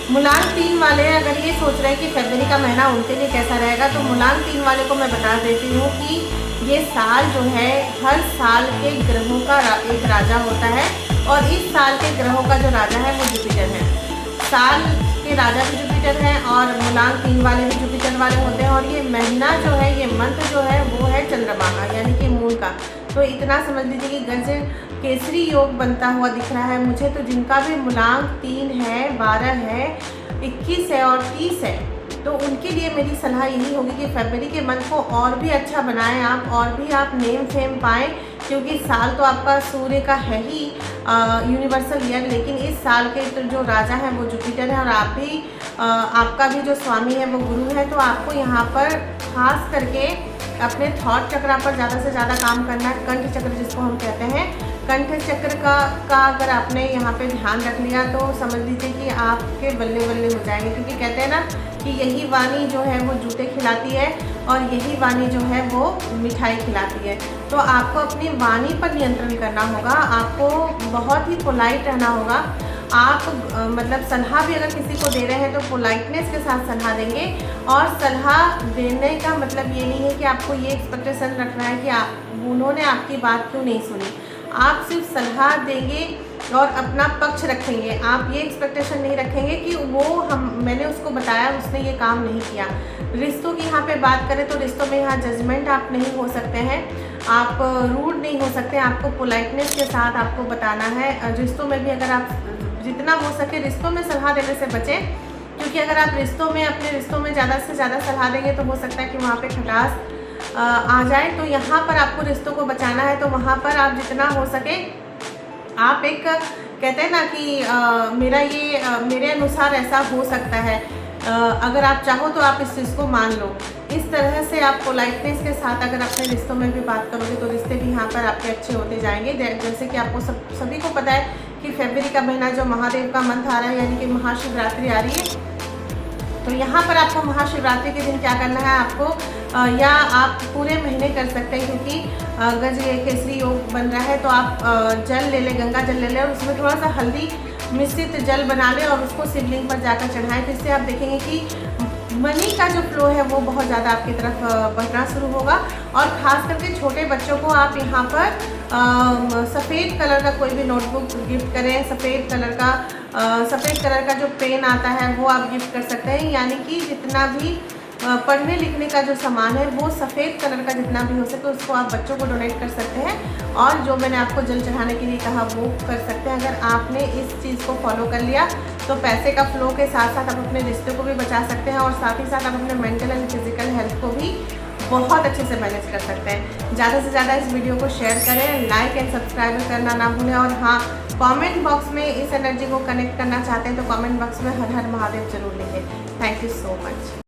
मूलांक 3 वाले अगर ये सोच रहे हैं कि फरवरी का महीना उनके लिए कैसा रहेगा, तो मूलांक 3 वाले को मैं बता देती हूँ कि ये साल जो है हर साल के ग्रहों का एक राजा होता है, और इस साल के ग्रहों का जो राजा है वो जुपिटर है। साल के राजा भी जुपिटर हैं और मूलांक 3 वाले भी जुपिटर वाले होते हैं, और ये महीना जो है, ये मंथ जो है वो है चंद्रमा का, यानी कि मून का। तो इतना समझ लीजिए कि गज केसरी योग बनता हुआ दिख रहा है मुझे। तो जिनका भी मूलांक 3 है, 12 है, 21 है और 30 है, तो उनके लिए मेरी सलाह यही होगी कि फरवरी के मंथ को और भी अच्छा बनाएं आप, और भी आप नेम फेम पाएँ, क्योंकि साल तो आपका सूर्य का है ही यूनिवर्सल ईयर, लेकिन इस साल के तो जो राजा है वो जुपिटर है, और आप भी आपका भी जो स्वामी है वो गुरु है। तो आपको यहाँ पर खास करके अपने थॉट चक्र पर ज़्यादा से ज़्यादा काम करना है। कंठ चक्र जिसको हम कहते हैं, कंठ चक्र का अगर आपने यहाँ पे ध्यान रख लिया तो समझ लीजिए कि आपके बल्ले बल्ले हो जाएंगे, क्योंकि कहते हैं ना कि यही वाणी जो है वो जूते खिलाती है, और यही वाणी जो है वो मिठाई खिलाती है। तो आपको अपनी वाणी पर नियंत्रण करना होगा, आपको बहुत ही पोलाइट रहना होगा। आप मतलब सलाह भी अगर किसी को दे रहे हैं तो पोलाइटनेस के साथ सलाह देंगे, और सलाह देने का मतलब ये नहीं है कि आपको ये एक्सपेक्टेशन रखना है कि उन्होंने आपकी बात क्यों नहीं सुनी। आप सिर्फ सलाह देंगे और अपना पक्ष रखेंगे, आप ये एक्सपेक्टेशन नहीं रखेंगे कि मैंने उसको बताया, उसने ये काम नहीं किया। रिश्तों की यहाँ पे बात करें तो रिश्तों में यहाँ जजमेंट आप नहीं हो सकते हैं, आप रूड नहीं हो सकते, आपको पोलाइटनेस के साथ आपको बताना है। रिश्तों में भी अगर आप जितना हो सके रिश्तों में सलाह देने से बचें, क्योंकि अगर आप अपने रिश्तों में ज़्यादा से ज़्यादा सलाह देंगे तो हो सकता है कि वहाँ पे खटास आ जाए। तो यहाँ पर आपको रिश्तों को बचाना है, तो वहाँ पर आप जितना हो सके आप एक कहते हैं ना कि मेरे अनुसार ऐसा हो सकता है, अगर आप चाहो तो आप इस चीज़ को मान लो। इस तरह से आप पोलाइटनेस के साथ अगर अपने रिश्तों में भी बात करोगे तो रिश्ते भी यहाँ पर आपके अच्छे होते जाएंगे। जैसे कि आपको सभी को पता है कि फरवरी का महीना जो महादेव का मंथ आ रहा है, यानी कि महाशिवरात्रि आ रही है। तो यहाँ पर आपको महाशिवरात्रि के दिन क्या करना है, आपको या आप पूरे महीने कर सकते हैं, क्योंकि गज केसरी योग बन रहा है। तो आप जल ले लें, गंगा जल ले लें, और उसमें थोड़ा सा हल्दी मिश्रित जल बना लें और उसको शिवलिंग पर जाकर चढ़ाएं। तो इससे आप देखेंगे कि मनी का जो फ्लो है वो बहुत ज़्यादा आपकी तरफ बढ़ना शुरू होगा। और ख़ास करके छोटे बच्चों को आप यहाँ पर सफ़ेद कलर का कोई भी नोटबुक गिफ्ट करें, सफ़ेद कलर का जो पेन आता है वो आप गिफ्ट कर सकते हैं। यानी कि जितना भी पढ़ने लिखने का जो सामान है वो सफ़ेद कलर का जितना भी हो सके उसको आप बच्चों को डोनेट कर सकते हैं। और जो मैंने आपको जल चढ़ाने के लिए कहा वो कर सकते हैं। अगर आपने इस चीज़ को फॉलो कर लिया तो पैसे का फ्लो के साथ साथ आप अपने रिश्ते को भी बचा सकते हैं, और साथ ही साथ आप अपने मेंटल एंड फिजिकल हेल्थ को भी बहुत अच्छे से मैनेज कर सकते हैं। ज़्यादा से ज़्यादा इस वीडियो को शेयर करें, लाइक एंड सब्सक्राइब करना ना भूलें। और हाँ, कमेंट बॉक्स में इस एनर्जी को कनेक्ट करना चाहते हैं तो कमेंट बॉक्स में हर हर महादेव जरूर लिखें। Thank you so much.